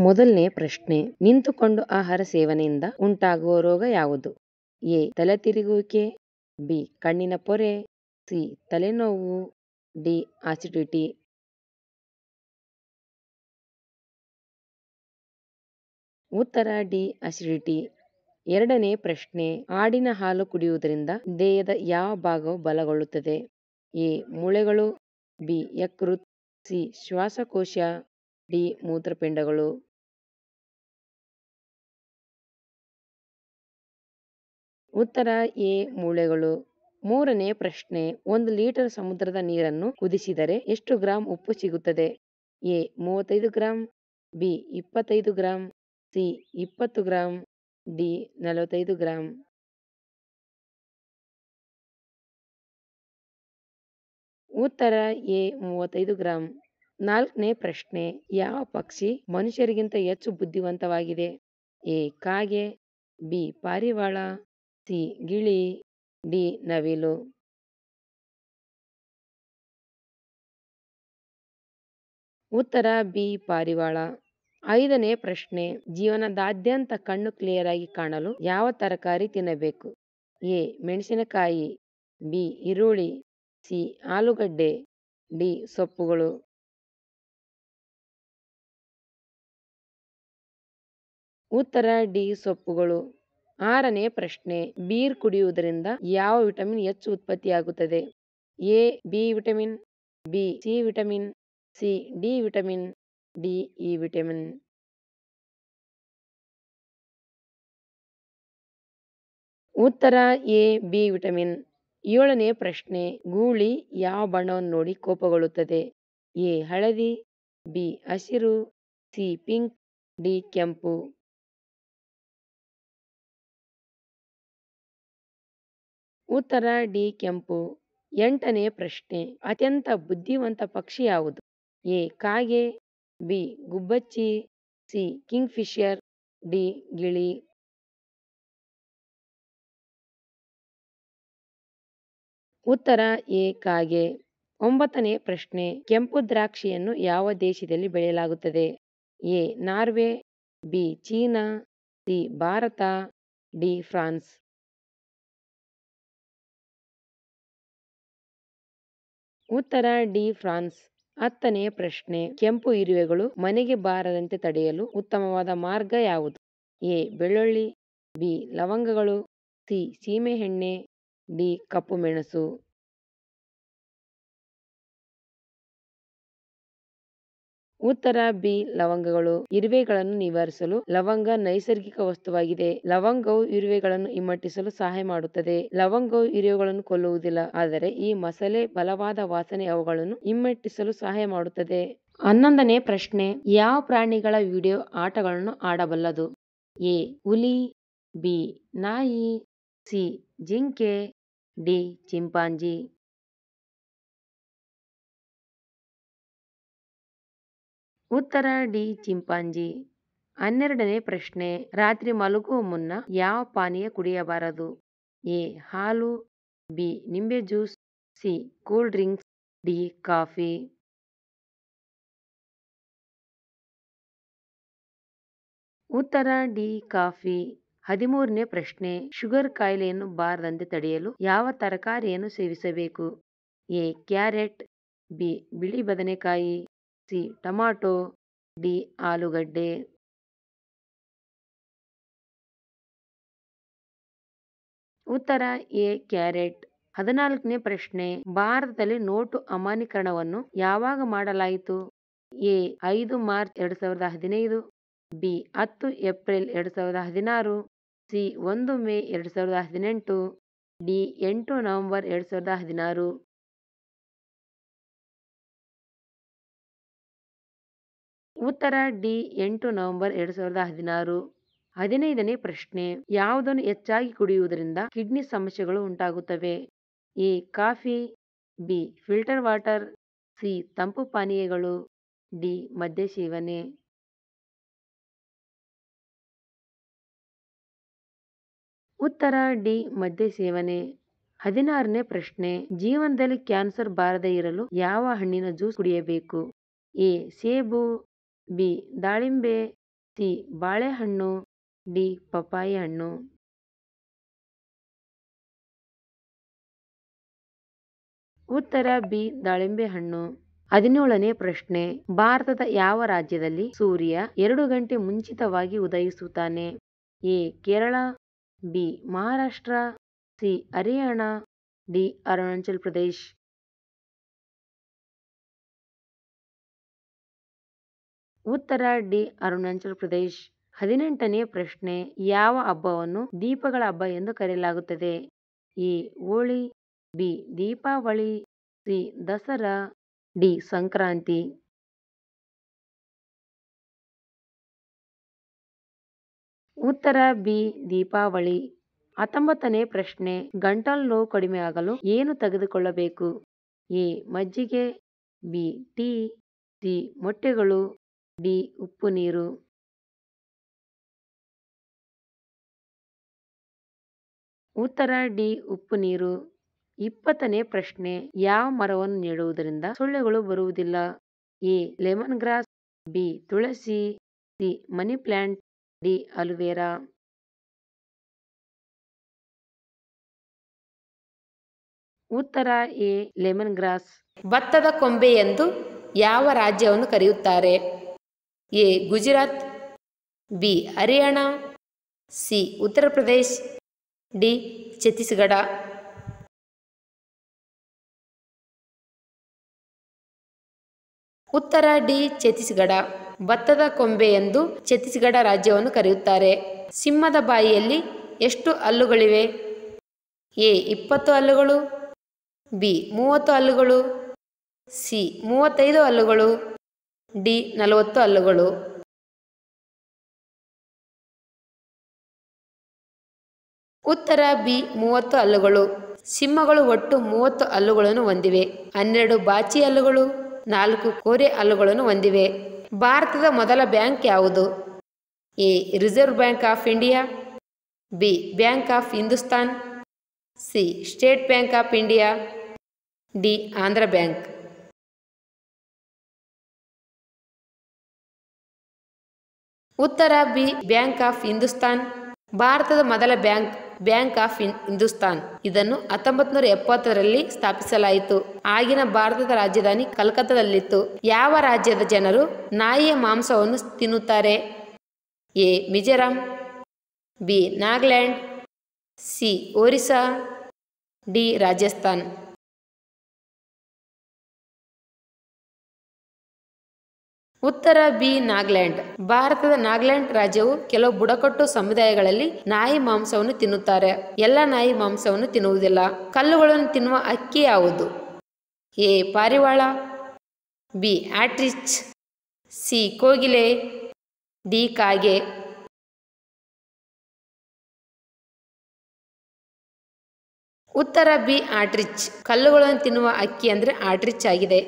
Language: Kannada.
ಮೊದಲನೇ ಪ್ರಶ್ನೆ, ನಿಂತುಕೊಂಡು ಆಹಾರ ಸೇವನೆಯಿಂದ ಉಂಟಾಗುವ ರೋಗ ಯಾವುದು? ಎ. ತಲೆ ತಿರುಗುವಿಕೆ, ಬಿ. ಕಣ್ಣಿನ ಪೊರೆ, ಸಿ. ತಲೆನೋವು, ಡಿ. ಆಸಿಡಿಟಿ. ಉತ್ತರ ಡಿ. ಆಸಿಡಿಟಿ. ಎರಡನೇ ಪ್ರಶ್ನೆ, ಆಡಿನ ಹಾಲು ಕುಡಿಯುವುದರಿಂದ ದೇಹದ ಯಾವ ಭಾಗವು ಬಲಗೊಳ್ಳುತ್ತದೆ? ಎ. ಮೂಳೆಗಳು, ಬಿ. ಯಕೃತ್, ಸಿ. ಶ್ವಾಸಕೋಶ, ಡಿ. ಮೂತ್ರಪಿಂಡಗಳು. ಉತ್ತರ ಎ. ಮೂಳೆಗಳು. ಮೂರನೇ ಪ್ರಶ್ನೆ, 1 ಲೀಟರ್ ಸಮುದ್ರದ ನೀರನ್ನು ಕುದಿಸಿದರೆ ಎಷ್ಟು ಗ್ರಾಂ ಉಪ್ಪು ಸಿಗುತ್ತದೆ? A. 35 gram, B. 25 gram, C. 20 gram, D. 45 gram. ಉತ್ತರ ಎ. 35 ಗ್ರಾಂ. ನಾಲ್ಕನೇ ಪ್ರಶ್ನೆ, ಯಾವ ಪಕ್ಷಿ ಮನುಷ್ಯರಿಗಿಂತ ಹೆಚ್ಚು ಬುದ್ಧಿವಂತವಾಗಿದೆ? ಎ. ಕಾಗೆ, ಬಿ. ಪಾರಿವಾಳ, ಸಿ. ಗಿಳಿ, ಡಿ. ನವಿಲು. ಉತ್ತರ ಬಿ. ಪಾರಿವಾಳ. ಐದನೇ ಪ್ರಶ್ನೆ, ಜೀವನದಾದ್ಯಂತ ಕಣ್ಣು ಕ್ಲಿಯರ್ ಆಗಿ ಕಾಣಲು ಯಾವ ತರಕಾರಿ ತಿನ್ನಬೇಕು? ಎ. ಮೆಣಸಿನಕಾಯಿ, ಬಿ. ಈರುಳ್ಳಿ, ಸಿ. ಆಲೂಗಡ್ಡೆ, ಡಿ. ಸೊಪ್ಪುಗಳು. ಉತ್ತರ ಡಿ. ಸೊಪ್ಪುಗಳು. ಆರನೇ ಪ್ರಶ್ನೆ, ಬೀರ್ ಕುಡಿಯುವುದರಿಂದ ಯಾವ ವಿಟಮಿನ್ ಹೆಚ್ಚು ಉತ್ಪತ್ತಿಯಾಗುತ್ತದೆ? A. B vitamin, B. C vitamin, C. D vitamin, D. E vitamin. ಉತ್ತರ ಎ. B vitamin. ಏಳನೇ ಪ್ರಶ್ನೆ, ಗೂಳಿ ಯಾವ ಬಣ್ಣವನ್ನು ನೋಡಿ ಕೋಪಗೊಳ್ಳುತ್ತದೆ? ಎ. ಹಳದಿ, ಬಿ. ಹಸಿರು, ಸಿ. Pink, D. ಕೆಂಪು. ಉತ್ತರ ಡಿ. ಕೆಂಪು. ಎಂಟನೇ ಪ್ರಶ್ನೆ, ಅತ್ಯಂತ ಬುದ್ಧಿವಂತ ಪಕ್ಷಿ ಯಾವುದು? ಎ. ಕಾಗೆ, ಬಿ. ಗುಬ್ಬಚ್ಚಿ, ಸಿ. Kingfisher, D. ಗಿಳಿ. ಉತ್ತರ ಎ. ಕಾಗೆ. ಒಂಬತ್ತನೇ ಪ್ರಶ್ನೆ, ಕೆಂಪು ದ್ರಾಕ್ಷಿಯನ್ನು ಯಾವ ದೇಶದಲ್ಲಿ ಬೆಳೆಯಲಾಗುತ್ತದೆ? A. Norway, B. China, C. Bharat, D. France. ಉತ್ತರ ಡಿ. ಫ್ರಾನ್ಸ್. ಹತ್ತನೇ ಪ್ರಶ್ನೆ, ಕೆಂಪು ಇರುವೆಗಳು ಮನೆಗೆ ಬಾರದಂತೆ ತಡೆಯಲು ಉತ್ತಮವಾದ ಮಾರ್ಗ ಯಾವುದು? ಎ. ಬೆಳ್ಳುಳ್ಳಿ, ಬಿ. ಲವಂಗಗಳು, ಸಿ. ಸೀಮೆ ಎಣ್ಣೆ, ಡಿ. ಕಪ್ಪು ಮೆಣಸು. ಉತ್ತರ ಬಿ. ಲವಂಗಗಳು. ಇರುವೆಗಳನ್ನು ನಿವಾರಿಸಲು ಲವಂಗ ನೈಸರ್ಗಿಕ ವಸ್ತುವಾಗಿದೆ. ಲವಂಗವು ಇರುವೆಗಳನ್ನು ಹಿಮ್ಮೆಟ್ಟಿಸಲು ಸಹಾಯ ಮಾಡುತ್ತದೆ. ಲವಂಗವು ಇರುವೆಗಳನ್ನು ಕೊಲ್ಲುವುದಿಲ್ಲ, ಆದರೆ ಈ ಮಸಾಲೆ ಬಲವಾದ ವಾಸನೆ ಅವುಗಳನ್ನು ಹಿಮ್ಮೆಟ್ಟಿಸಲು ಸಹಾಯ ಮಾಡುತ್ತದೆ. 11ನೇ ಪ್ರಶ್ನೆ, ಯಾವ ಪ್ರಾಣಿಗಳ ವಿಡಿಯೋ ಆಟಗಳನ್ನು ಆಡಬಲ್ಲದು? ಎ. ಹುಲಿ, ಬಿ. ನಾಯಿ, ಸಿ. ಜಿಂಕೆ, ಡಿ. ಚಿಂಪಾಂಜಿ. ಉತ್ತರ ಡಿ. ಚಿಂಪಾಂಜಿ. 12ನೇ ಪ್ರಶ್ನೆ, ರಾತ್ರಿ ಮಲಗುವ ಮುನ್ನ ಯಾವ ಪಾನೀಯ ಕುಡಿಯಬಾರದು? ಎ. ಹಾಲು, ಬಿ. ನಿಂಬೆ juice, C. Cool drinks, D. Coffee. ಉತ್ತರ ಡಿ. ಕಾಫಿ. 13ನೇ ಪ್ರಶ್ನೆ, ಶುಗರ್ ಕಾಯಿಲೆಯನ್ನು ಬಾರದಂತೆ ತಡೆಯಲು ಯಾವ ತರಕಾರಿಯನ್ನು ಸೇವಿಸಬೇಕು? ಎ. Carrot, B. ಬಿಳಿ ಬದನೆಕಾಯಿ, ಸಿ. Tomato, D. ಆಲೂಗಡ್ಡೆ. ಉತ್ತರ ಎ. ಕ್ಯಾರೆಟ್. 14ನೇ ಪ್ರಶ್ನೆ, ಭಾರತದಲ್ಲಿ ನೋಟು ಅಮಾನ್ಯೀಕರಣವನ್ನು ಯಾವಾಗ ಮಾಡಲಾಯಿತು? A. 5 March 2015, B. 10 April 2016, C. 1 May 2018, D. 8 November 2016. ಉತ್ತರ ಡಿ. 8 ನವೆಂಬರ್ 2016. 15ನೇ ಪ್ರಶ್ನೆ, ಯಾವುದನ್ನು ಹೆಚ್ಚಾಗಿ ಕುಡಿಯುವುದರಿಂದ ಕಿಡ್ನಿ ಸಮಸ್ಯೆಗಳು ಉಂಟಾಗುತ್ತವೆ? A. Coffee, B. Filter water, C. ತಂಪು ಪಾನೀಯಗಳು, ಡಿ. ಮದ್ಯ ಸೇವನೆ. ಉತ್ತರ ಡಿ. ಮದ್ಯ ಸೇವನೆ. 16ನೇ ಪ್ರಶ್ನೆ, ಜೀವನದಲ್ಲಿ ಕ್ಯಾನ್ಸರ್ ಬಾರದೇ ಇರಲು ಯಾವ ಹಣ್ಣಿನ ಜ್ಯೂಸ್ ಕುಡಿಯಬೇಕು? ಎ. ಸೇಬು, ಬಿ. ದಾಳಿಂಬೆ, ಸಿ ಬಾಳೆಹಣ್ಣು, ಡಿ ಪಪ್ಪಾಯಿ ಹಣ್ಣು. ಉತ್ತರ ಬಿ ದಾಳಿಂಬೆ ಹಣ್ಣು. 17ನೇ ಪ್ರಶ್ನೆ. ಭಾರತದ ಯಾವ ರಾಜ್ಯದಲ್ಲಿ ಸೂರ್ಯ 2 ಗಂಟೆ ಮುಂಚಿತವಾಗಿ ಉದಯಿಸುತ್ತಾನೆ? A Kerala, B Maharashtra, C Haryana, D Arunachal Pradesh. ಉತ್ತರ ಡಿ ಅರುಣಾಚಲ್ ಪ್ರದೇಶ್. 18ನೇ ಪ್ರಶ್ನೆ. ಯಾವ ಹಬ್ಬವನ್ನು ದೀಪಗಳ ಹಬ್ಬ ಎಂದು ಕರೆಯಲಾಗುತ್ತದೆ? A Holi, B Deepavali, C Dasara, D Sankranti. ಉತ್ತರ ಬಿ ದೀಪಾವಳಿ. 19ನೇ ಪ್ರಶ್ನೆ. ಗಂಟಲು ನೋವು ಕಡಿಮೆ ಆಗಲು ಏನು ತೆಗೆದುಕೊಳ್ಳಬೇಕು? ಎ ಮಜ್ಜಿಗೆ, ಬಿ ಟೀ, ಸಿ ಮೊಟ್ಟೆಗಳು, ಡಿ ಉಪ್ಪು ನೀರು. ಉತ್ತರ ಡಿ ಉಪ್ಪು ನೀರು. 20ನೇ ಪ್ರಶ್ನೆ. ಯಾವ ಮರವನ್ನು ನೆಡುವುದರಿಂದ ಸೊಳ್ಳೆಗಳು ಬರುವುದಿಲ್ಲ? ಎ ಲೆಮನ್ ಗ್ರಾಸ್, ಬಿ ತುಳಸಿ, C money plant, D aloe vera. ಉತ್ತರ ಎ ಲೆಮನ್ ಗ್ರಾಸ್. ಭತ್ತದ ಕೊಂಬೆ ಎಂದು ಯಾವ ರಾಜ್ಯವನ್ನು ಕರೆಯುತ್ತಾರೆ? A Gujarat, B Haryana, C Uttar Pradesh, D Chhattisgarh. ಉತ್ತರ ಡಿ ಛತ್ತೀಸ್ಗಢ. ಭತ್ತದ ಕೊಂಬೆ ಎಂದು ಛತ್ತೀಸ್ಗಢ ರಾಜ್ಯವನ್ನು ಕರೆಯುತ್ತಾರೆ. ಸಿಂಹದ ಬಾಯಿಯಲ್ಲಿ ಎಷ್ಟು ಹಲ್ಲುಗಳಿವೆ? ಎ 20 ಹಲ್ಲುಗಳು, ಬಿ 30 ಹಲ್ಲುಗಳು, ಸಿ 35 ಹಲ್ಲುಗಳು, ಡಿ 40 ಹಲ್ಲುಗಳು. ಉತ್ತರ ಬಿ 30 ಹಲ್ಲುಗಳು. ಸಿಂಹಗಳು ಒಟ್ಟು 30 ಹಲ್ಲುಗಳನ್ನು ಹೊಂದಿವೆ. 12 ಬಾಚಿ ಹಲ್ಲುಗಳು, 4 ಕೋರೆ ಹಲ್ಲುಗಳನ್ನು ಹೊಂದಿವೆ. ಭಾರತದ ಮೊದಲ ಬ್ಯಾಂಕ್ ಯಾವುದು? A reserve bank of India, B bank of Hindustan, C state bank of India, D Andhra bank. ಉತ್ತರ ಬಿ ಬ್ಯಾಂಕ್ ಆಫ್ ಹಿಂದೂಸ್ತಾನ್. ಭಾರತದ ಮೊದಲ ಬ್ಯಾಂಕ್ ಬ್ಯಾಂಕ್ ಆಫ್ ಹಿಂದೂಸ್ತಾನ್. ಇದನ್ನು 1970ರಲ್ಲಿ ಸ್ಥಾಪಿಸಲಾಯಿತು. ಆಗಿನ ಭಾರತದ ರಾಜಧಾನಿ ಕಲ್ಕತ್ತಾದಲ್ಲಿತ್ತು. ಯಾವ ರಾಜ್ಯದ ಜನರು ನಾಯಿಯ ಮಾಂಸವನ್ನು ತಿನ್ನುತ್ತಾರೆ? A Mizoram, B Nagaland, C Orissa, D Rajasthan. ಉತ್ತರ ಬಿ ನಾಗಾಲ್ಯಾಂಡ್. ಭಾರತದ ನಾಗಾಲ್ಯಾಂಡ್ ರಾಜ್ಯವು ಕೆಲವು ಬುಡಕಟ್ಟು ಸಮುದಾಯಗಳಲ್ಲಿ ನಾಯಿ ಮಾಂಸವನ್ನು ತಿನ್ನುತ್ತಾರೆ. ಎಲ್ಲ ನಾಯಿ ಮಾಂಸವನ್ನು ತಿನ್ನುವುದಿಲ್ಲ. ಕಲ್ಲುಗಳನ್ನು ತಿನ್ನುವ ಹಕ್ಕಿ ಯಾವುದು? ಎ ಪಾರಿವಾಳ, ಬಿ ಆಟ್ರಿಚ್, ಸಿ ಕೋಗಿಲೆ, ಡಿ ಕಾಗೆ. ಉತ್ತರ ಬಿ ಆಟ್ರಿಚ್. ಕಲ್ಲುಗಳನ್ನು ತಿನ್ನುವ ಹಕ್ಕಿ ಅಂದರೆ ಆಟ್ರಿಚ್ ಆಗಿದೆ.